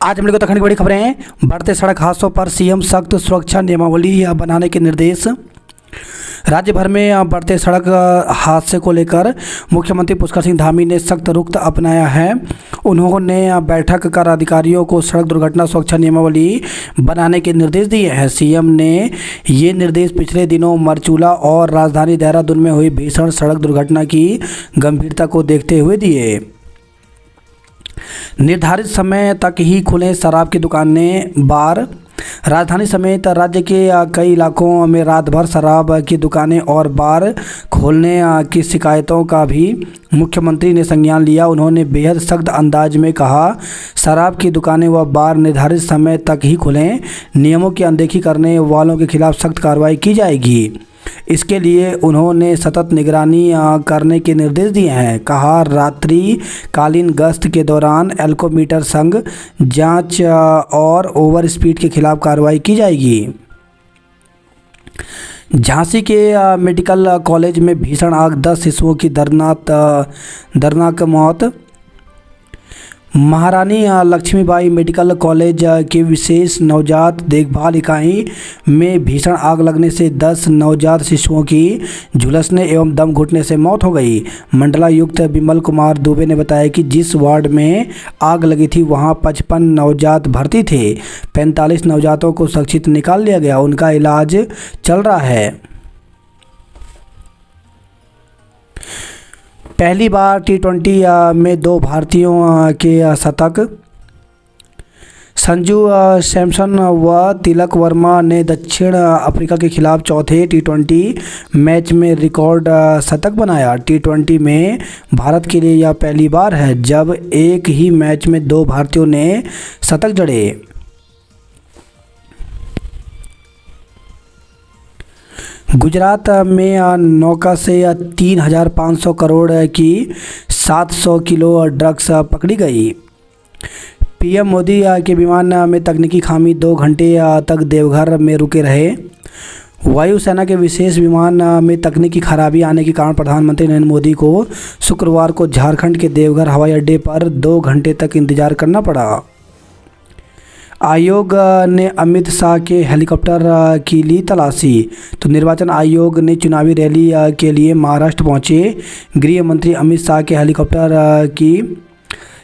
आज हम लोग को उत्तराखंड की बड़ी खबरें। बढ़ते सड़क हादसों पर सीएम सख्त सुरक्षा नियमावली बनाने के निर्देश। राज्य भर में बढ़ते सड़क हादसे को लेकर मुख्यमंत्री पुष्कर सिंह धामी ने सख्त रुख अपनाया है। उन्होंने बैठक कर अधिकारियों को सड़क दुर्घटना सुरक्षा नियमावली बनाने के निर्देश दिए हैं। सीएम ने ये निर्देश पिछले दिनों मरचूला और राजधानी देहरादून में हुई भीषण सड़क दुर्घटना की गंभीरता को देखते हुए दिए। निर्धारित समय तक ही खुलें शराब की दुकानें, बार। राजधानी समेत राज्य के कई इलाकों में रात भर शराब की दुकानें और बार खोलने की शिकायतों का भी मुख्यमंत्री ने संज्ञान लिया। उन्होंने बेहद सख्त अंदाज में कहा, शराब की दुकानें व बार निर्धारित समय तक ही खुलें। नियमों की अनदेखी करने वालों के खिलाफ सख्त कार्रवाई की जाएगी। इसके लिए उन्होंने सतत निगरानी करने के निर्देश दिए हैं। कहा, रात्रि कालीन गश्त के दौरान एल्कोमीटर संग जांच और ओवर स्पीड के खिलाफ कार्रवाई की जाएगी। झांसी के मेडिकल कॉलेज में भीषण आग, 10 शिशुओं की दर्दनाक मौत। महारानी लक्ष्मीबाई मेडिकल कॉलेज के विशेष नवजात देखभाल इकाई में भीषण आग लगने से 10 नवजात शिशुओं की झुलसने एवं दम घुटने से मौत हो गई। मंडलायुक्त विमल कुमार दुबे ने बताया कि जिस वार्ड में आग लगी थी वहां 55 नवजात भर्ती थे। 45 नवजातों को सुरक्षित निकाल लिया गया, उनका इलाज चल रहा है। पहली बार T20 में 2 भारतीयों के शतक। संजू सैमसन व तिलक वर्मा ने दक्षिण अफ्रीका के खिलाफ चौथे T20 मैच में रिकॉर्ड शतक बनाया। T20 में भारत के लिए यह पहली बार है जब एक ही मैच में 2 भारतीयों ने शतक जड़े। गुजरात में नौका से 3,500 करोड़ की 700 किलो ड्रग्स पकड़ी गई। पीएम मोदी के विमान में तकनीकी खामी, 2 घंटे तक देवघर में रुके रहे। वायुसेना के विशेष विमान में तकनीकी खराबी आने के कारण प्रधानमंत्री नरेंद्र मोदी को शुक्रवार को झारखंड के देवघर हवाई अड्डे पर 2 घंटे तक इंतजार करना पड़ा। आयोग ने अमित शाह के हेलीकॉप्टर की ली तलाशी। तो निर्वाचन आयोग ने चुनावी रैली के लिए महाराष्ट्र पहुंचे। गृह मंत्री अमित शाह के हेलीकॉप्टर की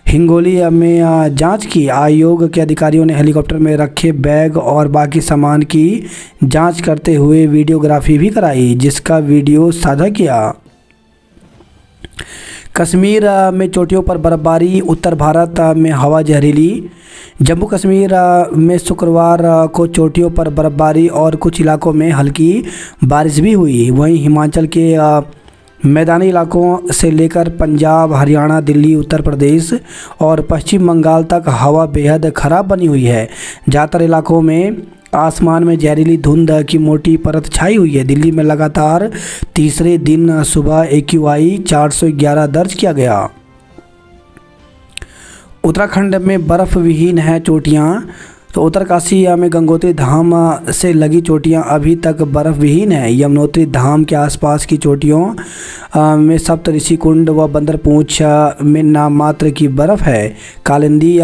हिंगोली में जांच की। आयोग के अधिकारियों ने हेलीकॉप्टर में रखे बैग और बाकी सामान की जांच करते हुए वीडियोग्राफी भी कराई, जिसका वीडियो साझा किया। कश्मीर में चोटियों पर बर्फबारी, उत्तर भारत में हवा जहरीली। जम्मू कश्मीर में शुक्रवार को चोटियों पर बर्फबारी और कुछ इलाकों में हल्की बारिश भी हुई। वहीं हिमाचल के मैदानी इलाकों से लेकर पंजाब, हरियाणा, दिल्ली, उत्तर प्रदेश और पश्चिम बंगाल तक हवा बेहद ख़राब बनी हुई है। ज़्यादातर इलाकों में आसमान में जहरीली धुंध की मोटी परत छाई हुई है। दिल्ली में लगातार तीसरे दिन सुबह AQI 411 दर्ज किया गया। उत्तराखंड में बर्फ़ विहीन है चोटियाँ। तो उत्तरकाशी में गंगोत्री धाम से लगी चोटियाँ अभी तक बर्फ़ विहीन है। यमुनोत्री धाम के आसपास की चोटियों में सप्तऋषि कुंड व बंदरपूंछ में नाममात्र की बर्फ़ है। कालिंदी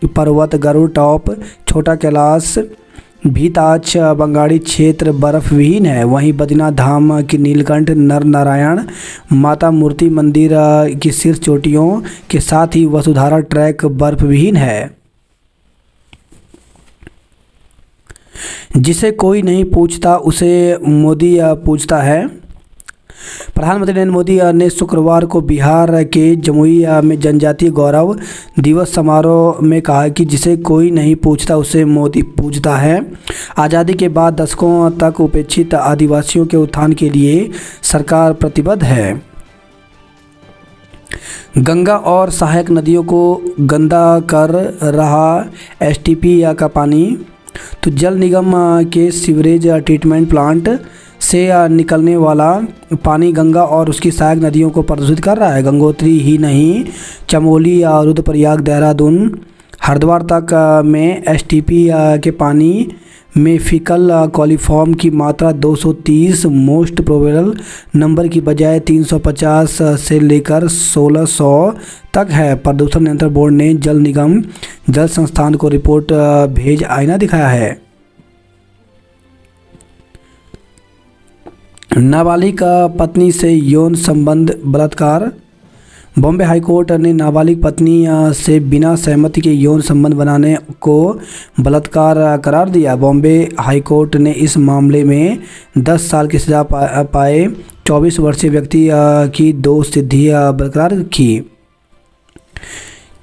पर्वत, गरुड़ टॉप, छोटा कैलाश, भीताच, बंगाड़ी क्षेत्र बर्फ विहीन है। वहीं बद्रीनाथ धाम की नीलकंठ, नर नारायण, माता मूर्ति मंदिर की शीर्ष चोटियों के साथ ही वसुधारा ट्रैक बर्फ विहीन है। जिसे कोई नहीं पूछता उसे मोदी पूछता है। प्रधानमंत्री नरेंद्र मोदी ने शुक्रवार को बिहार के जमुई में जनजातीय गौरव दिवस समारोह में कहा कि जिसे कोई नहीं पूछता उसे मोदी पूछता है। आज़ादी के बाद दशकों तक उपेक्षित आदिवासियों के उत्थान के लिए सरकार प्रतिबद्ध है। गंगा और सहायक नदियों को गंदा कर रहा STP का पानी। तो जल निगम के सीवरेज ट्रीटमेंट प्लांट से निकलने वाला पानी गंगा और उसकी सहायक नदियों को प्रदूषित कर रहा है। गंगोत्री ही नहीं, चमोली, रुद्रप्रयाग, देहरादून, हरिद्वार तक में STP के पानी में फीकल कॉलीफॉर्म की मात्रा 230 मोस्ट प्रोबेबल नंबर की बजाय 350 से लेकर 1600 तक है। प्रदूषण नियंत्रण बोर्ड ने जल निगम जल संस्थान को रिपोर्ट भेज आईना दिखाया है। नाबालिग पत्नी से यौन संबंध बलात्कार। बॉम्बे हाईकोर्ट ने नाबालिग पत्नी से बिना सहमति के यौन संबंध बनाने को बलात्कार करार दिया। बॉम्बे हाईकोर्ट ने इस मामले में 10 साल की सजा पाए 24 वर्षीय व्यक्ति की दोष सिद्धि बरकरार रखी।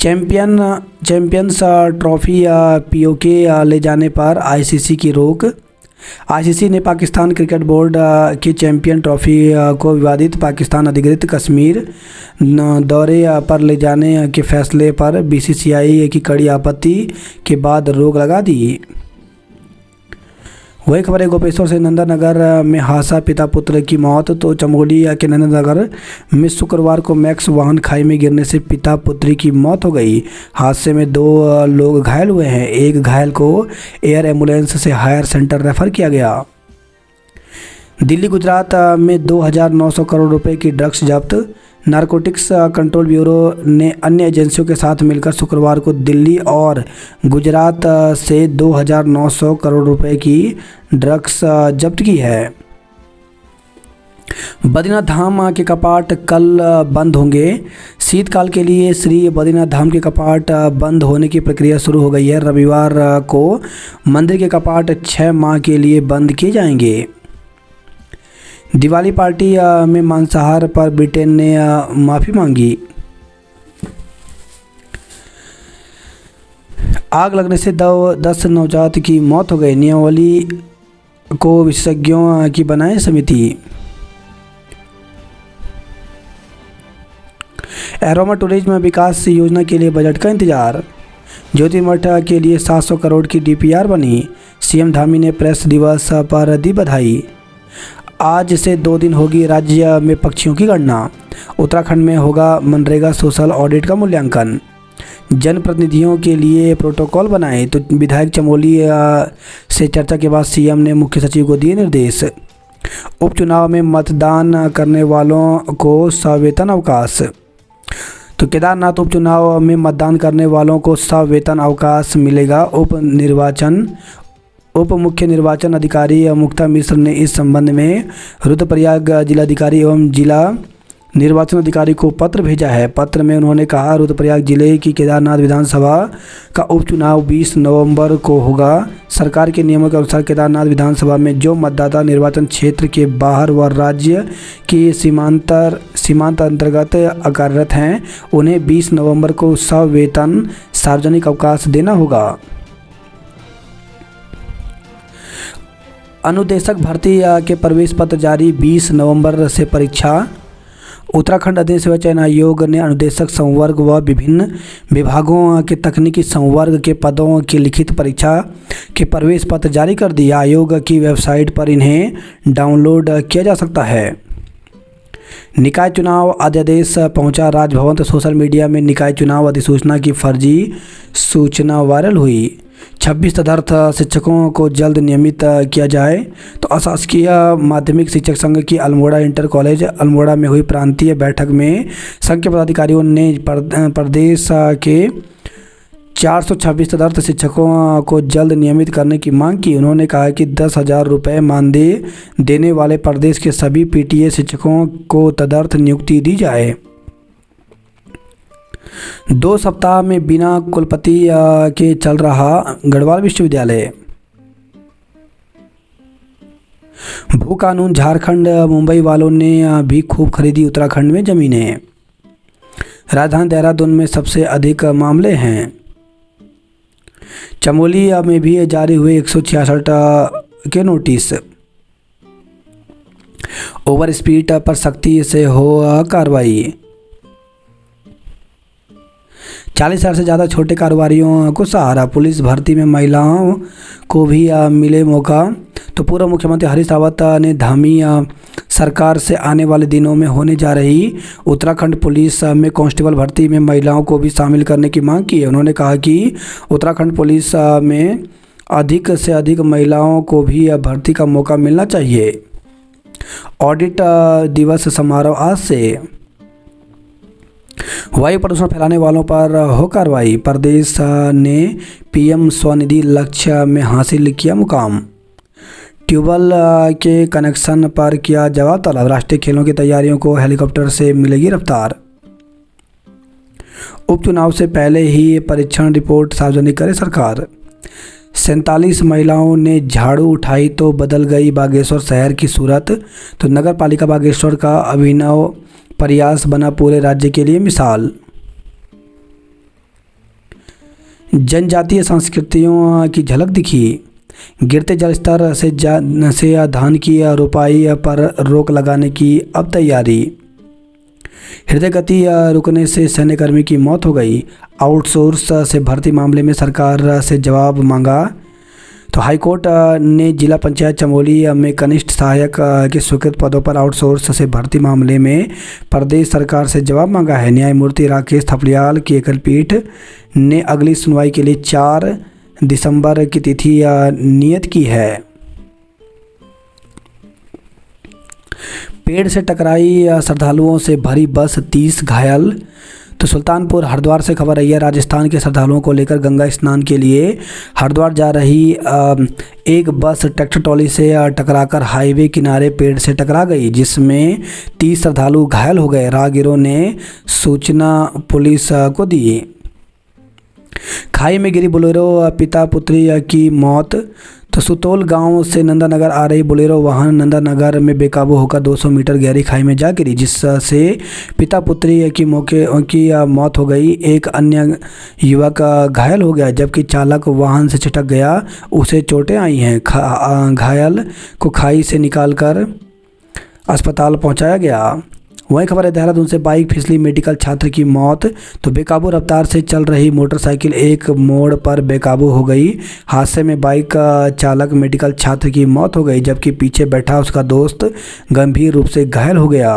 चैंपियंस ट्रॉफी पीओके ले जाने पर आईसीसी की रोक। आईसीसी ने पाकिस्तान क्रिकेट बोर्ड की चैंपियन ट्रॉफी को विवादित पाकिस्तान अधिकृत कश्मीर दौरे पर ले जाने के फैसले पर बीसीसीआई की कड़ी आपत्ति के बाद रोक लगा दी। वही खबर है गोपेश्वर से नंदनगर में हादसा, पिता पुत्र की मौत। तो चमोली के नंदनगर में शुक्रवार को मैक्स वाहन खाई में गिरने से पिता पुत्री की मौत हो गई। हादसे में 2 लोग घायल हुए हैं। एक घायल को एयर एम्बुलेंस से हायर सेंटर रेफर किया गया। दिल्ली गुजरात में 2,900 करोड़ रुपए की ड्रग्स जब्त। नारकोटिक्स कंट्रोल ब्यूरो ने अन्य एजेंसियों के साथ मिलकर शुक्रवार को दिल्ली और गुजरात से 2,900 करोड़ रुपए की ड्रग्स जब्त की है। बद्रीनाथ धाम के कपाट कल बंद होंगे। शीतकाल के लिए श्री बद्रीनाथ धाम के कपाट बंद होने की प्रक्रिया शुरू हो गई है। रविवार को मंदिर के कपाट 6 माह के लिए बंद किए जाएंगे। दिवाली पार्टी में मांसाहार पर ब्रिटेन ने माफ़ी मांगी। आग लगने से 10 नवजात की मौत हो गई। नियमावली को विशेषज्ञों की बनाए समिति। एरोमा टूरिज्म विकास योजना के लिए बजट का इंतजार। ज्योतिर्मठ के लिए 700 करोड़ की डीपीआर बनी। सीएम धामी ने प्रेस दिवस पर दी बधाई। आज से 2 दिन होगी राज्य में पक्षियों की गणना। उत्तराखंड में होगा मनरेगा सोशल ऑडिट का मूल्यांकन। जनप्रतिनिधियों के लिए प्रोटोकॉल बनाए। तो विधायक चमोली से चर्चा के बाद सीएम ने मुख्य सचिव को दिए निर्देश। उपचुनाव में मतदान करने वालों को सवेतन अवकाश। तो केदारनाथ उपचुनाव में मतदान करने वालों को सवेतन अवकाश मिलेगा। उप मुख्य निर्वाचन अधिकारी मुक्ता मिश्र ने इस संबंध में रुद्रप्रयाग जिलाधिकारी एवं जिला निर्वाचन अधिकारी को पत्र भेजा है। पत्र में उन्होंने कहा, रुद्रप्रयाग जिले की केदारनाथ विधानसभा का उपचुनाव 20 नवंबर को होगा। सरकार के नियमों के अनुसार केदारनाथ विधानसभा में जो मतदाता निर्वाचन क्षेत्र के बाहर व राज्य की सीमांत अंतर्गत कार्यरत हैं, उन्हें 20 नवंबर को सवेतन सार्वजनिक अवकाश देना होगा। अनुदेशक भर्ती के प्रवेश पत्र जारी। 20 नवंबर से परीक्षा। उत्तराखंड अधीन सेवा चयन आयोग ने अनुदेशक संवर्ग व विभिन्न विभागों के तकनीकी संवर्ग के पदों की लिखित परीक्षा के प्रवेश पत्र जारी कर दिए। आयोग की वेबसाइट पर इन्हें डाउनलोड किया जा सकता है। निकाय चुनाव अध्यादेश पहुंचा राजभवन। तो सोशल मीडिया में निकाय चुनाव अधिसूचना की फर्जी सूचना वायरल हुई। 26 तदर्थ शिक्षकों को जल्द नियमित किया जाए। तो अशासकीय माध्यमिक शिक्षक संघ की अल्मोड़ा इंटर कॉलेज अल्मोड़ा में हुई प्रांतीय बैठक में संघ के पदाधिकारियों ने प्रदेश के 426 तदर्थ शिक्षकों को जल्द नियमित करने की मांग की। उन्होंने कहा कि 10,000 रुपये मानदेय देने वाले प्रदेश के सभी पीटीए शिक्षकों को तदर्थ नियुक्ति दी जाए। 2 सप्ताह में बिना कुलपति के चल रहा गढ़वाल विश्वविद्यालय। भू कानून झारखंड। मुंबई वालों ने भी खूब खरीदी उत्तराखंड में जमीनें। राजधानी देहरादून में सबसे अधिक मामले हैं। चमोली में भी जारी हुए 166 के नोटिस। ओवर स्पीड पर सख्ती से हो कार्रवाई। 40,000 से ज़्यादा छोटे कारोबारियों को सहारा। पुलिस भर्ती में महिलाओं को भी मिले मौका। तो पूर्व मुख्यमंत्री हरीश रावत ने धामी सरकार से आने वाले दिनों में होने जा रही उत्तराखंड पुलिस में कांस्टेबल भर्ती में महिलाओं को भी शामिल करने की मांग की है। उन्होंने कहा कि उत्तराखंड पुलिस में अधिक से अधिक महिलाओं को भी भर्ती का मौका मिलना चाहिए। ऑडिट दिवस समारोह आज से। वायु प्रदूषण फैलाने वालों पर हो कार्रवाई। प्रदेश ने पीएम स्वनिधि लक्ष्य में हासिल किया मुकाम। ट्यूबवेल के कनेक्शन पर किया जवाब तलब। राष्ट्रीय खेलों की तैयारियों को हेलीकॉप्टर से मिलेगी रफ्तार। उपचुनाव से पहले ही परीक्षण रिपोर्ट सार्वजनिक करे सरकार। 47 महिलाओं ने झाड़ू उठाई तो बदल गई बागेश्वर शहर की सूरत। तो नगर पालिका बागेश्वर का अभिनव प्रयास बना पूरे राज्य के लिए मिसाल। जनजातीय संस्कृतियों की झलक दिखी। गिरते जलस्तर से धान की रोपाई पर रोक लगाने की अब तैयारी। हृदय गति रुकने से सैन्यकर्मी की मौत हो गई। आउटसोर्स से भर्ती मामले में सरकार से जवाब मांगा। तो हाईकोर्ट ने जिला पंचायत चमोली में कनिष्ठ सहायक के स्वीकृत पदों पर आउटसोर्स से भर्ती मामले में प्रदेश सरकार से जवाब मांगा है। न्यायमूर्ति राकेश थपलियाल की एकल पीठ ने अगली सुनवाई के लिए 4 दिसंबर की तिथि नियत की है। पेड़ से टकराई श्रद्धालुओं से भरी बस 30 घायल। तो सुल्तानपुर हरिद्वार से खबर आई है। राजस्थान के श्रद्धालुओं को लेकर गंगा स्नान के लिए हरिद्वार जा रही एक बस ट्रैक्टर ट्रॉली से टकराकर हाईवे किनारे पेड़ से टकरा गई, जिसमें 30 श्रद्धालु घायल हो गए। राहगीरों ने सूचना पुलिस को दी। खाई में गिरी बोलेरो, पिता पुत्री की मौत। तो सुतोल गांव से नंदानगर आ रही बोलेरो वाहन नंदानगर में बेकाबू होकर 200 मीटर गहरी खाई में जा गिरी, जिससे पिता पुत्री की मौत हो गई। एक अन्य युवक घायल हो गया, जबकि चालक वाहन से छिटक गया, उसे चोटें आई हैं। घायल को खाई से निकालकर अस्पताल पहुंचाया गया। वहीं खबर है देहरादून से बाइक फिसली, मेडिकल छात्र की मौत। तो बेकाबू रफ्तार से चल रही मोटरसाइकिल एक मोड़ पर बेकाबू हो गई। हादसे में बाइक चालक मेडिकल छात्र की मौत हो गई, जबकि पीछे बैठा उसका दोस्त गंभीर रूप से घायल हो गया।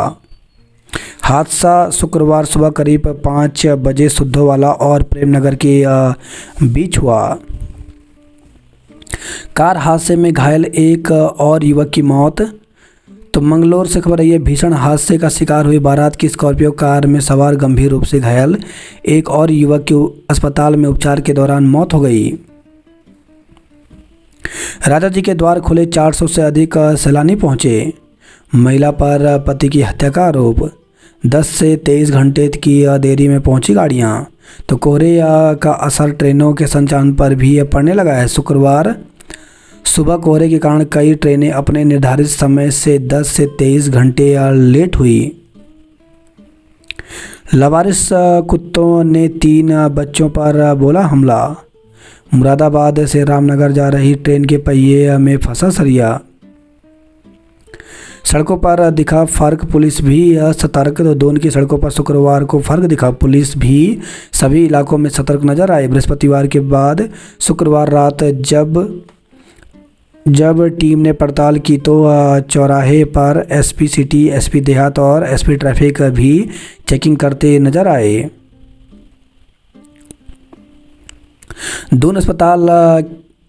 हादसा शुक्रवार सुबह करीब 5 बजे सुद्धोवाला और प्रेमनगर के बीच हुआ। कार हादसे में घायल एक और युवक की मौत। तो मंगलोर से खबर आई है। भीषण हादसे का शिकार हुई बारात की स्कॉर्पियो कार में सवार गंभीर रूप से घायल। एक और युवक की अस्पताल में उपचार के दौरान मौत हो गई। राजा जी के द्वार खुले, 400 से अधिक सैलानी पहुंचे। महिला पर पति की हत्या का आरोप। 10 से 23 घंटे की देरी में पहुंची गाड़ियां। तो कोहरे का असर ट्रेनों के संचालन पर भी पड़ने लगा है। शुक्रवार सुबह कोहरे के कारण कई ट्रेनें अपने निर्धारित समय से 10 से 23 घंटे लेट हुई। लवारिस कुत्तों ने 3 बच्चों पर बोला हमला। मुरादाबाद से रामनगर जा रही ट्रेन के पहिए में फंसा सरिया। सड़कों पर दिखा फर्क, पुलिस भी सतर्क। तो दोनों की सड़कों पर शुक्रवार को फर्क दिखा, पुलिस भी सभी इलाकों में सतर्क नजर आई। बृहस्पतिवार के बाद शुक्रवार रात जब टीम ने पड़ताल की तो चौराहे पर एसपी सिटी, एसपी देहात और एसपी ट्रैफिक भी चेकिंग करते नजर आए। दून अस्पताल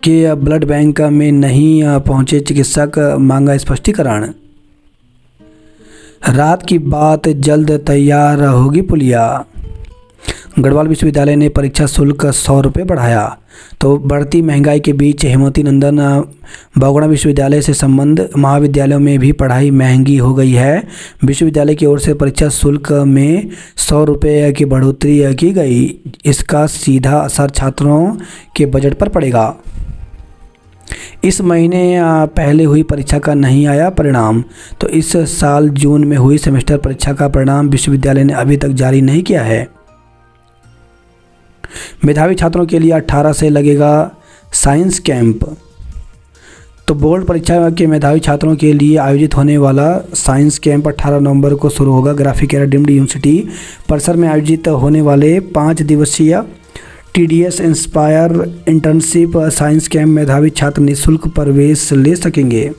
के ब्लड बैंक में नहीं पहुंचे चिकित्सक, मांगा स्पष्टीकरण। रात की बात, जल्द तैयार होगी पुलिया। गढ़वाल विश्वविद्यालय ने परीक्षा शुल्क 100 रुपये बढ़ाया। तो बढ़ती महंगाई के बीच हेमवती नंदन बहुगुणा विश्वविद्यालय से संबंध, महाविद्यालयों में भी पढ़ाई महंगी हो गई है। विश्वविद्यालय की ओर से परीक्षा शुल्क में 100 रुपये की बढ़ोतरी की गई। इसका सीधा असर छात्रों के बजट पर पड़ेगा। इस महीने पहले हुई परीक्षा का नहीं आया परिणाम। तो इस साल जून में हुई सेमेस्टर परीक्षा का परिणाम विश्वविद्यालय ने अभी तक जारी नहीं किया है। मेधावी छात्रों के लिए 18 से लगेगा साइंस कैंप। तो बोर्ड परीक्षा के मेधावी छात्रों के लिए आयोजित होने वाला साइंस कैंप 18 नवंबर को शुरू होगा। ग्राफिक एरा डीम्ड यूनिवर्सिटी परिसर में आयोजित होने वाले 5 दिवसीय TDS inspire internship science camp मेधावी छात्र निःशुल्क प्रवेश ले सकेंगे।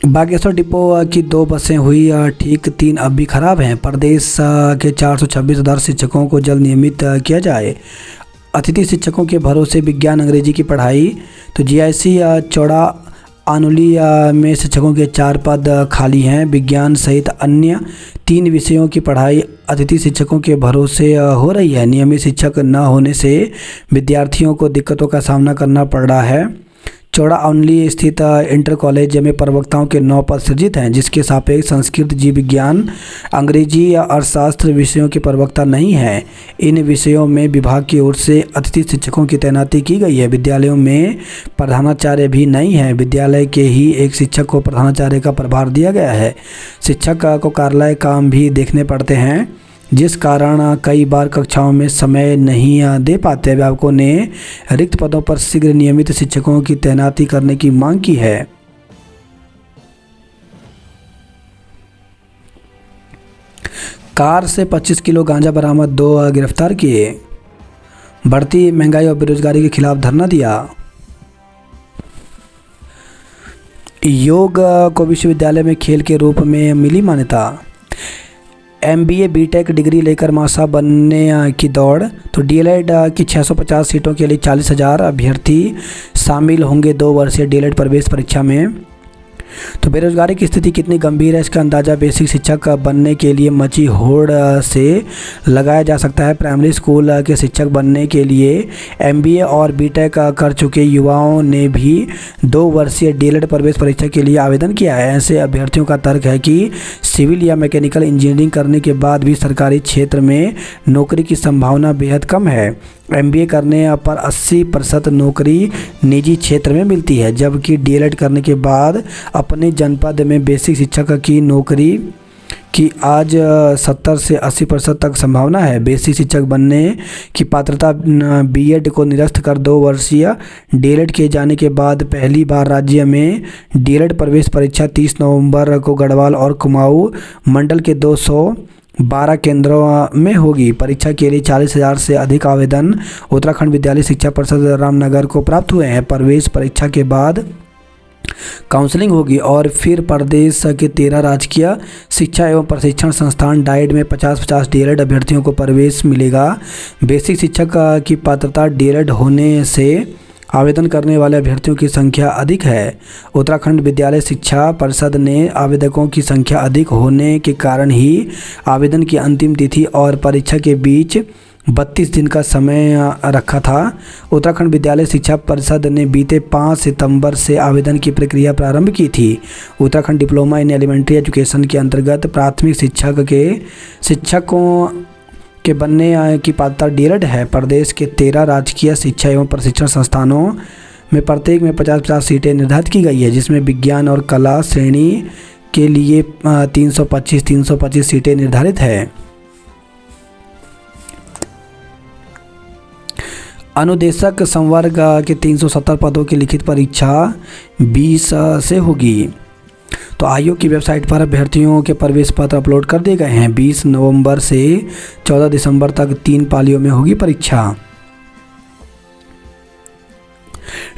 बागेश्वर डिपो की 2 बसें हुई ठीक, 3 अब भी खराब हैं। प्रदेश के 426,000 शिक्षकों को जल्द नियमित किया जाए। अतिथि शिक्षकों के भरोसे विज्ञान अंग्रेजी की पढ़ाई। तो जीआईसी चौड़ा आनुली में शिक्षकों के 4 पद खाली हैं। विज्ञान सहित अन्य 3 विषयों की पढ़ाई अतिथि शिक्षकों के भरोसे हो रही है। नियमित शिक्षक न होने से विद्यार्थियों को दिक्कतों का सामना करना पड़ रहा है। चौड़ा आनुली स्थित इंटर कॉलेज में प्रवक्ताओं के 9 पद सृजित हैं, जिसके सापेक्ष संस्कृत, जीव विज्ञान, अंग्रेजी या अर्थशास्त्र विषयों के प्रवक्ता नहीं हैं। इन विषयों में विभाग की ओर से अतिथि शिक्षकों की तैनाती की गई है। विद्यालयों में प्रधानाचार्य भी नहीं है। विद्यालय के ही एक शिक्षक को प्रधानाचार्य का प्रभार दिया गया है। शिक्षक को कार्यालय काम भी देखने पड़ते हैं, जिस कारण कई बार कक्षाओं में समय नहीं दे पाते। अभिभावकों ने रिक्त पदों पर शीघ्र नियमित शिक्षकों की तैनाती करने की मांग की है। कार से 25 किलो गांजा बरामद, 2 गिरफ्तार किए। बढ़ती महंगाई और बेरोजगारी के खिलाफ धरना दिया। योग को विश्वविद्यालय में खेल के रूप में मिली मान्यता। MBA बीटेक डिग्री लेकर मासा बनने की दौड़। तो डीएलएड की 650 सीटों के लिए 40,000 अभ्यर्थी शामिल होंगे 2 वर्षीय डीएलएड प्रवेश परीक्षा में। तो बेरोजगारी की स्थिति कितनी गंभीर है, इसका अंदाज़ा बेसिक शिक्षक बनने के लिए मची होड़ से लगाया जा सकता है। प्राइमरी स्कूल के शिक्षक बनने के लिए MBA और बीटेक कर चुके युवाओं ने भी 2 वर्षीय डीएलएड प्रवेश परीक्षा के लिए आवेदन किया है। ऐसे अभ्यर्थियों का तर्क है कि सिविल या मैकेनिकल इंजीनियरिंग करने के बाद भी सरकारी क्षेत्र में नौकरी की संभावना बेहद कम है। MBA करने पर 80% नौकरी निजी क्षेत्र में मिलती है, जबकि डीएलएड करने के बाद अपने जनपद में बेसिक शिक्षक की नौकरी की आज 70 से 80% तक संभावना है। बेसिक शिक्षक बनने की पात्रता बीएड को निरस्त कर 2 वर्षीय डीएलएड किए जाने के बाद पहली बार राज्य में डीएलएड प्रवेश परीक्षा 30 नवंबर को गढ़वाल और कुमाऊं मंडल के 212 केंद्रों में होगी। परीक्षा के लिए 40,000 से अधिक आवेदन उत्तराखंड विद्यालय शिक्षा परिषद रामनगर को प्राप्त हुए हैं। प्रवेश परीक्षा के बाद काउंसलिंग होगी और फिर प्रदेश के 13 राजकीय शिक्षा एवं प्रशिक्षण संस्थान डाइट में 50-50 डीएलएड अभ्यर्थियों को प्रवेश मिलेगा। बेसिक शिक्षक की पात्रता डीएलएड होने से आवेदन करने वाले अभ्यर्थियों की संख्या अधिक है। उत्तराखंड विद्यालय शिक्षा परिषद ने आवेदकों की संख्या अधिक होने के कारण ही आवेदन की अंतिम तिथि और परीक्षा के बीच 32 दिन का समय रखा था। उत्तराखंड विद्यालय शिक्षा परिषद ने बीते 5 सितंबर से आवेदन की प्रक्रिया प्रारंभ की थी। Uttarakhand diploma in elementary education के अंतर्गत प्राथमिक शिक्षकों के बनने की पात्रता डीएलएड है। प्रदेश के 13 राजकीय शिक्षा एवं प्रशिक्षण संस्थानों में प्रत्येक में 50-50 सीटें निर्धारित की गई है, जिसमें विज्ञान और कला श्रेणी के लिए 325 सीटें निर्धारित है। अनुदेशक संवर्ग के 370 पदों की लिखित परीक्षा 20 से होगी। तो आयोग की वेबसाइट पर अभ्यर्थियों के प्रवेश पत्र अपलोड कर दिए गए हैं। 20 नवंबर से 14 दिसंबर तक 3 पालियों में होगी परीक्षा।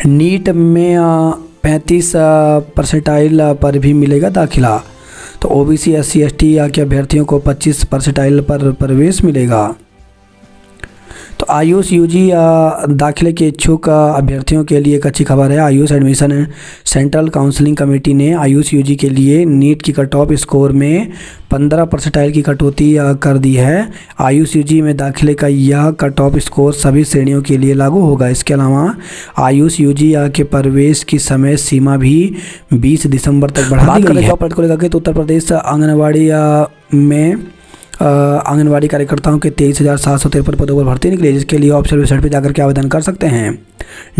नीट में 35 परसेंटाइल पर भी मिलेगा दाखिला। तो ओबीसी SC ST के अभ्यर्थियों को 25 परसेंटाइल पर प्रवेश मिलेगा। तो आयुष यूजी दाखिले के इच्छुक अभ्यर्थियों के लिए एक अच्छी खबर है। Ayush admission central counselling committee ने आयुष यूजी के लिए नीट की कट ऑफ स्कोर में 15 परसेंटाइल की कटौती कर दी है। आयुष यूजी में दाखिले का यह कट ऑफ स्कोर सभी श्रेणियों के लिए लागू होगा। इसके अलावा आयुष यूजी के प्रवेश की समय सीमा भी 20 दिसंबर तक बढ़ा दी गई है। को लेकर तो उत्तर प्रदेश आंगनबाड़ी में आंगनवाड़ी कार्यकर्ताओं के 23,753 पदों पर भर्ती निकली, जिसके लिए ऑफिशियल वेबसाइट पर जाकर के आवेदन कर सकते हैं।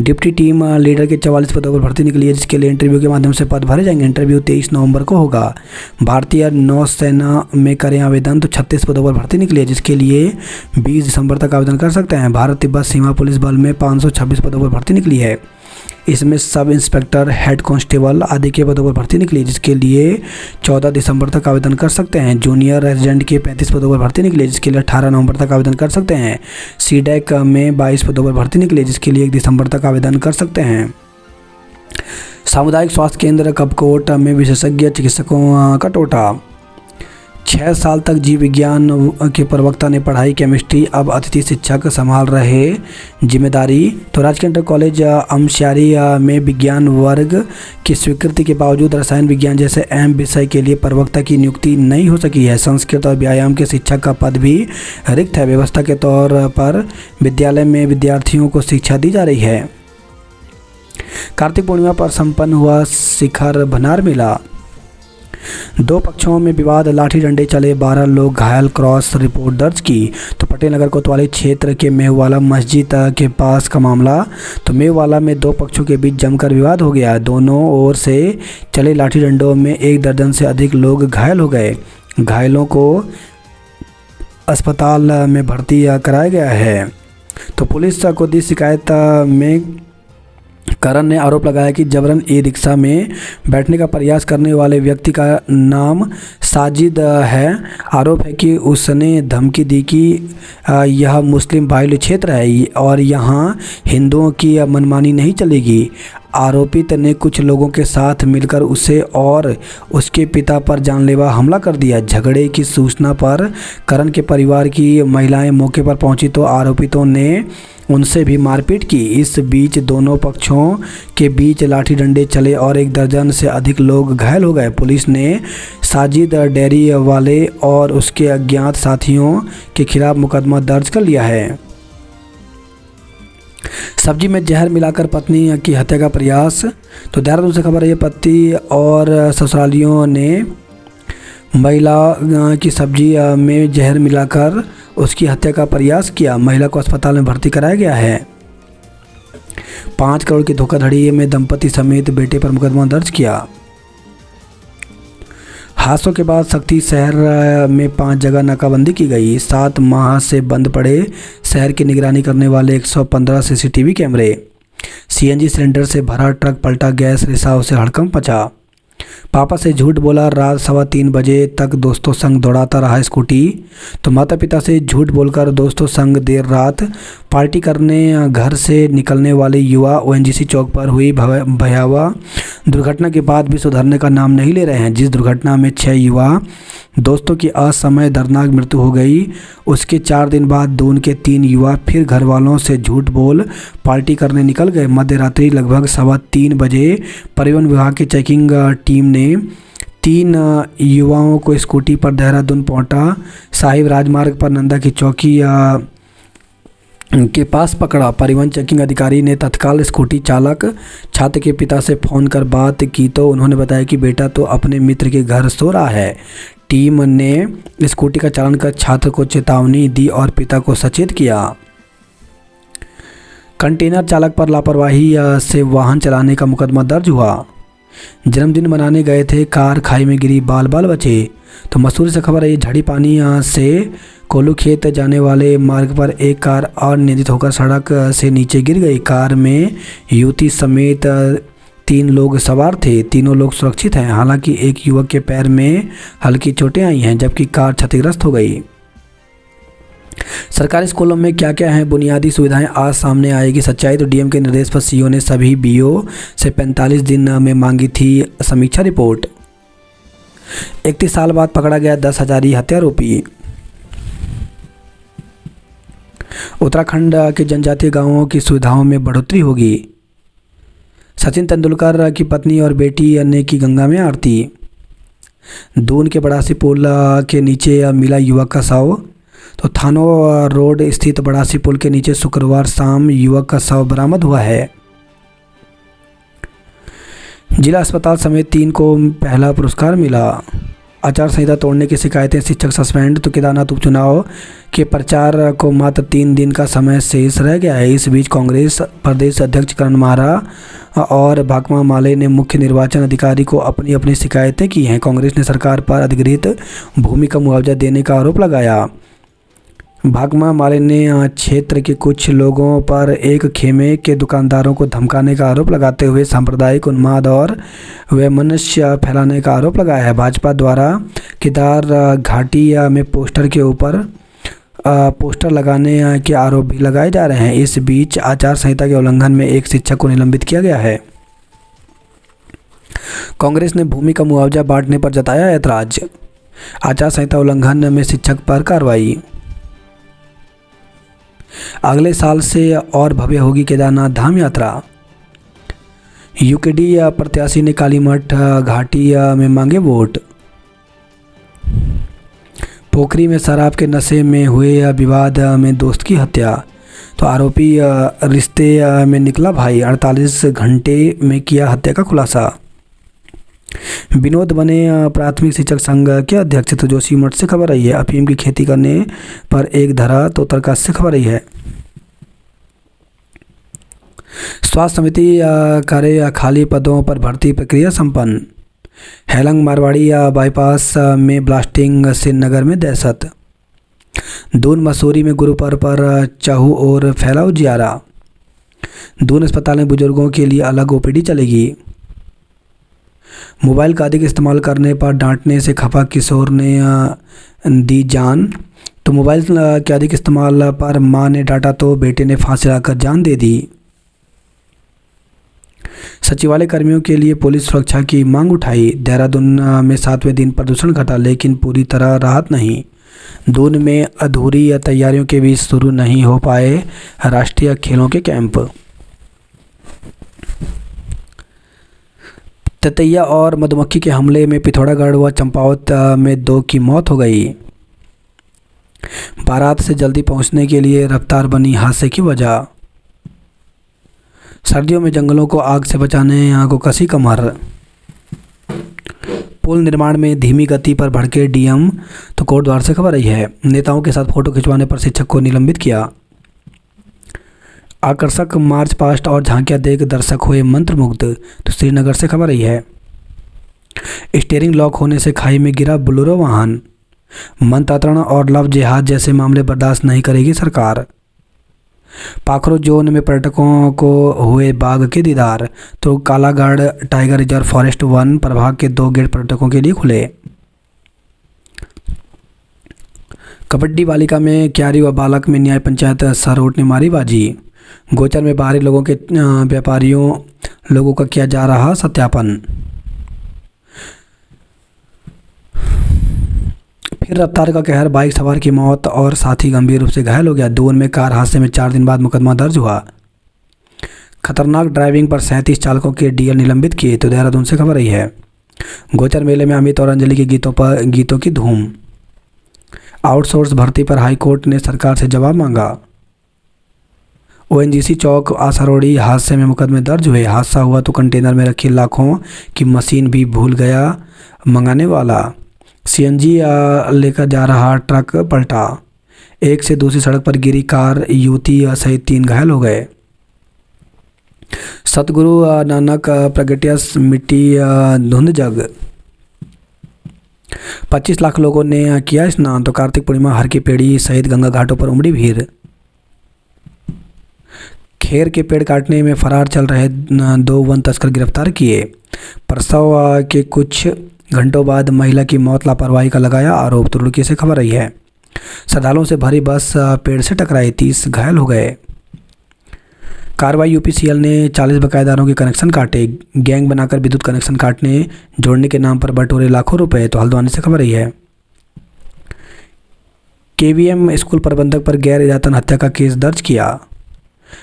डिप्टी टीम लीडर के 44 पदों पर भर्ती निकली है, जिसके लिए इंटरव्यू के माध्यम से पद भरे जाएंगे। इंटरव्यू 23 नवंबर को होगा। भारतीय नौसेना में करें आवेदन, तो 36 पदों पर भर्ती निकली है, जिसके लिए 20 दिसंबर तक आवेदन कर सकते हैं। भारत तिब्बत सीमा पुलिस बल में 526 पदों पर भर्ती निकली है। इसमें सब इंस्पेक्टर, हेड कांस्टेबल आदि के पदों पर भर्ती निकली, जिसके लिए 14 दिसंबर तक आवेदन कर सकते हैं। जूनियर रेजिडेंट के 35 पदों पर भर्ती निकली, जिसके लिए 18 नवंबर तक आवेदन कर सकते हैं। सीडेक में 22 पदों पर भर्ती निकली, जिसके लिए 1 दिसंबर तक आवेदन कर सकते हैं। सामुदायिक स्वास्थ्य केंद्र कपकोट में विशेषज्ञ चिकित्सकों का टोटा। 6 साल तक जीव विज्ञान के प्रवक्ता ने पढ़ाई केमिस्ट्री, अब अतिथि शिक्षक संभाल रहे जिम्मेदारी। तो राजकीय इंटर कॉलेज अमस्यारी में विज्ञान वर्ग की स्वीकृति के बावजूद रसायन विज्ञान जैसे अहम विषय के लिए प्रवक्ता की नियुक्ति नहीं हो सकी है। संस्कृत और व्यायाम के शिक्षक का पद भी रिक्त है। व्यवस्था के तौर पर विद्यालय में विद्यार्थियों को शिक्षा दी जा रही है। कार्तिक पूर्णिमा पर संपन्न हुआ शिखर भनार मेला। 2 पक्षों में विवाद, लाठी डंडे चले, 12 लोग घायल, क्रॉस रिपोर्ट दर्ज की। तो पटेल नगर कोतवाली क्षेत्र के मेहवाला मस्जिद के पास का मामला। तो मेहवाला में 2 पक्षों के बीच जमकर विवाद हो गया। दोनों ओर से चले लाठी डंडों में 1 दर्जन से अधिक लोग घायल हो गए। घायलों को अस्पताल में भर्ती कराया गया है। तो पुलिस को दी शिकायत में करण ने आरोप लगाया कि जबरन ई-रिक्शा में बैठने का प्रयास करने वाले व्यक्ति का नाम साजिद है। आरोप है कि उसने धमकी दी कि यह मुस्लिम बाहुल्य क्षेत्र है और यहाँ हिंदुओं की मनमानी नहीं चलेगी। आरोपित ने कुछ लोगों के साथ मिलकर उसे और उसके पिता पर जानलेवा हमला कर दिया। झगड़े की सूचना पर करण के परिवार की महिलाएं मौके पर पहुंची तो आरोपितों ने उनसे भी मारपीट की। इस बीच दोनों पक्षों के बीच लाठी डंडे चले और 1 दर्जन से अधिक लोग घायल हो गए। पुलिस ने साजिद डेयरी वाले और उसके अज्ञात साथियों के खिलाफ मुकदमा दर्ज कर लिया है। सब्जी में जहर मिलाकर पत्नी की हत्या का प्रयास। तो देहरादून से खबर है, ये पति और ससुरालियों ने महिला की सब्जी में जहर मिलाकर उसकी हत्या का प्रयास किया। महिला को अस्पताल में भर्ती कराया गया है। 5 करोड़ की धोखाधड़ी में दंपति समेत बेटे पर मुकदमा दर्ज किया। हादसों के बाद सख्ती, शहर में 5 जगह नाकाबंदी की गई। 7 माह से बंद पड़े शहर की निगरानी करने वाले 115 सीसीटीवी कैमरे। सीएनजी सिलेंडर से भरा ट्रक पलटा, गैस रिसाव से हड़कंप मचा। पापा से झूठ बोला, रात 3:15 बजे तक दोस्तों संग दौड़ाता रहा स्कूटी। तो माता पिता से झूठ बोलकर दोस्तों संग देर रात पार्टी करने घर से निकलने वाले युवा ओएनजीसी चौक पर हुई भयावह दुर्घटना के बाद भी सुधरने का नाम नहीं ले रहे हैं। जिस दुर्घटना में 6 युवा दोस्तों की असमय दर्दनाक मृत्यु हो गई, उसके 4 दिन बाद दून के 3 युवा फिर घर वालों से झूठ बोल पार्टी करने निकल गए। मध्य रात्रि लगभग 3:15 बजे परिवहन विभाग की चेकिंग टीम ने 3 युवाओं को स्कूटी पर देहरादून पहुंचा साहिब राजमार्ग पर नंदा की चौकी के पास पकड़ा। परिवहन चेकिंग अधिकारी ने तत्काल स्कूटी चालक छात्र के पिता से फ़ोन कर बात की तो उन्होंने बताया कि बेटा तो अपने मित्र के घर सो रहा है। टीम ने स्कूटी का चालन कर छात्र को चेतावनी दी और पिता को सचेत किया। कंटेनर चालक पर लापरवाही से वाहन चलाने का मुकदमा दर्ज हुआ। जन्मदिन मनाने गए थे, कार खाई में गिरी, बाल बाल बचे। तो मसूरी से खबर है, ये झड़ी पानी से कोल्लू खेत जाने वाले मार्ग पर एक कार अनियंत्रित होकर सड़क से नीचे गिर गई। कार में युवती समेत 3 लोग सवार थे। तीनों लोग सुरक्षित हैं। हालांकि एक युवक के पैर में हल्की चोटें आई हैं जबकि कार क्षतिग्रस्त हो गई। सरकारी स्कूलों में क्या क्या हैं बुनियादी सुविधाएं, आज सामने आएगी सच्चाई। तो डीएम के निर्देश पर सीईओ ने सभी बीओ से 45 दिन में मांगी थी समीक्षा रिपोर्ट। 31 साल बाद पकड़ा गया 10 हजारी हत्यारोपी। उत्तराखंड के जनजातीय गांवों की सुविधाओं में बढ़ोतरी होगी। सचिन तेंदुलकर की पत्नी और बेटी ने की गंगा में आरती। दून के बड़ासी पुल के नीचे मिला युवक का शव। तो थानो रोड स्थित बड़ासी पुल के नीचे शुक्रवार शाम युवक का शव बरामद हुआ है। जिला अस्पताल समेत 3 को पहला पुरस्कार मिला। आचार संहिता तोड़ने की शिकायतें, शिक्षक सस्पेंड। तो केदारनाथ उपचुनाव के प्रचार को मात्र 3 दिन का समय शेष रह गया है। इस बीच कांग्रेस प्रदेश अध्यक्ष करण माहरा और भाकपा माले ने मुख्य निर्वाचन अधिकारी को अपनी अपनी शिकायतें की हैं। कांग्रेस ने सरकार पर अधिग्रहित भूमि का मुआवजा देने का आरोप लगाया। भाकपा माले ने क्षेत्र के कुछ लोगों पर एक खेमे के दुकानदारों को धमकाने का आरोप लगाते हुए सांप्रदायिक उन्माद और वैमनस्य फैलाने का आरोप लगाया है। भाजपा द्वारा केदार घाटी में पोस्टर के ऊपर पोस्टर लगाने के आरोप भी लगाए जा रहे हैं। इस बीच आचार संहिता के उल्लंघन में एक शिक्षक को निलंबित किया गया है। कांग्रेस ने भूमि का मुआवजा बांटने पर जताया ऐतराज। आचार संहिता उल्लंघन में शिक्षक पर कार्रवाई। अगले साल से और भव्य होगी केदारनाथ धाम यात्रा। यूकेडी प्रत्याशी ने कालीमठ घाटी में मांगे वोट। पोखरी में शराब के नशे में हुए विवाद में दोस्त की हत्या, तो आरोपी रिश्ते में निकला भाई। 48 घंटे में किया हत्या का खुलासा। विनोद बने प्राथमिक शिक्षक संघ के अध्यक्ष, तो जोशीमठ से खबर आई है। अफीम की खेती करने पर एक धरा, तो उत्तरकाशी से खबर आई है। स्वास्थ्य समिति करे खाली पदों पर भर्ती प्रक्रिया संपन्न। हेलंग मारवाड़ी बाईपास में ब्लास्टिंग, श्रीनगर में दहशत। दून मसूरी में गुरु पर्व पर चाहू और फैलाओ जियारा। दून अस्पताल में बुजुर्गों के लिए अलग ओपीडी चलेगी। मोबाइल का अधिक इस्तेमाल करने पर डांटने से खफा किशोर ने दी जान, तो मोबाइल के अधिक इस्तेमाल पर मां ने डांटा तो बेटे ने फांसी लगाकर जान दे दी। सचिवालय कर्मियों के लिए पुलिस सुरक्षा की मांग उठाई। देहरादून में 7वें दिन प्रदूषण घटा, लेकिन पूरी तरह राहत नहीं। दून में अधूरी तैयारियों के बीच शुरू नहीं हो पाए राष्ट्रीय खेलों के कैंप। ततैया और मधुमक्खी के हमले में पिथौरागढ़ व चंपावत में 2 की मौत हो गई। बारात से जल्दी पहुंचने के लिए रफ्तार बनी हादसे की वजह। सर्दियों में जंगलों को आग से बचाने को कसी कमर। पुल निर्माण में धीमी गति पर भड़के डीएम, तो कोटद्वार से खबर आई है। नेताओं के साथ फोटो खिंचवाने पर शिक्षक को निलंबित किया। आकर्षक मार्च पास्ट और झांकियां देख दर्शक हुए मंत्रमुग्ध, तो श्रीनगर से खबर आई है। स्टीयरिंग लॉक होने से खाई में गिरा बोलेरो वाहन। मनतात्रण और लव जिहाद जैसे मामले बर्दाश्त नहीं करेगी सरकार। पाखरो जोन में पर्यटकों को हुए बाघ के दीदार, तो Kalagarh tiger reserve forest one प्रभाग के 2 गेट पर्यटकों के लिए खुले। कबड्डी बालिका में क्यारी व बालक में न्याय पंचायत सरोट ने मारी बाजी। गोचर में बाहरी लोगों के व्यापारियों लोगों का किया जा रहा सत्यापन। फिर रफ्तार का कहर, बाइक सवार की मौत और साथी गंभीर रूप से घायल हो गया। दून में कार हादसे में 4 दिन बाद मुकदमा दर्ज हुआ। खतरनाक ड्राइविंग पर 37 चालकों के डीएल निलंबित किए, तो देहरादून से खबर आई है। गोचर मेले में अमित और अंजलि के गीतों की धूम। आउटसोर्स भर्ती पर हाईकोर्ट ने सरकार से जवाब मांगा। ओएनजीसी चौक आसारोड़ी हादसे में मुकदमे दर्ज हुए। हादसा हुआ तो कंटेनर में रखी लाखों की मशीन भी भूल गया मंगाने वाला। सीएनजी लेकर जा रहा ट्रक पलटा। एक से दूसरी सड़क पर गिरी कार, युवती सहित 3 घायल हो गए। सतगुरु नानक प्रगटियस मिट्टी धुंध जग। 25 लाख लोगों ने किया स्नान, तो कार्तिक पूर्णिमा हर की पेड़ी सहित गंगा घाटों पर उमड़ी भीड़। खेर के पेड़ काटने में फरार चल रहे 2 वन तस्कर गिरफ्तार किए। प्रसव के कुछ घंटों बाद महिला की मौत, लापरवाही का लगाया आरोप। तुर्की से खबर आई है। श्रद्धालुओं से भरी बस पेड़ से टकराई, 30 घायल हो गए। कार्रवाई, यूपीसीएल ने 40 बकायेदारों के कनेक्शन काटे। गैंग बनाकर विद्युत कनेक्शन काटने जोड़ने के नाम पर बटोरे लाखों रुपए, तो हल्द्वानी से खबर आई है। केवीएम स्कूल प्रबंधक पर गैर इरादतन हत्या का केस दर्ज किया।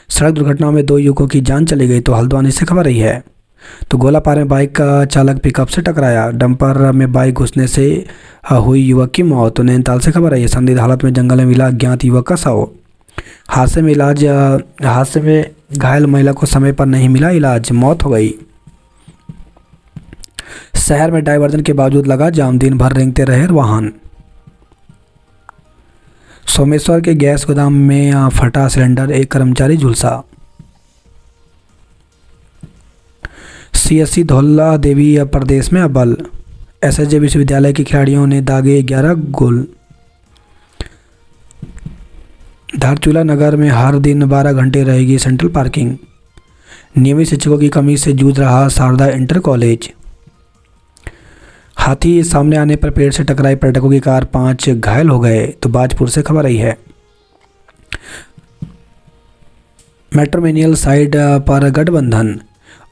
सड़क दुर्घटना में 2 युवकों की जान चली गई, तो हल्द्वानी से खबर आई है। तो गोलापार में बाइक का चालक पिकअप से टकराया। डंपर में बाइक घुसने से हुई युवक की मौत, तो नैनीताल से खबर आई है। संदिग्ध हालत में जंगल में मिला अज्ञात युवक का शव। हादसे में घायल महिला को समय पर नहीं मिला इलाज, मौत हो गई। शहर में डायवर्जन के बावजूद लगा जाम, दिन भर रेंगते रहे वाहन। सोमेश्वर के गैस गोदाम में फटा सिलेंडर, 1 कर्मचारी झुलसा। सीएससी धौला देवी प्रदेश में अव्वल। एसएसजे विश्वविद्यालय के खिलाड़ियों ने दागे 11 गोल। धारचूला नगर में हर दिन 12 घंटे रहेगी सेंट्रल पार्किंग। नियमित शिक्षकों की कमी से जूझ रहा शारदा इंटर कॉलेज। हाथी सामने आने पर पेड़ से टकराई पर्यटकों की कार, 5 घायल हो गए, तो बाजपुर से खबर आई है। मेट्रोमेनियल साइड पर गठबंधन,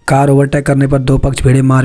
कार ओवरटेक करने पर 2 पक्ष भिड़े मार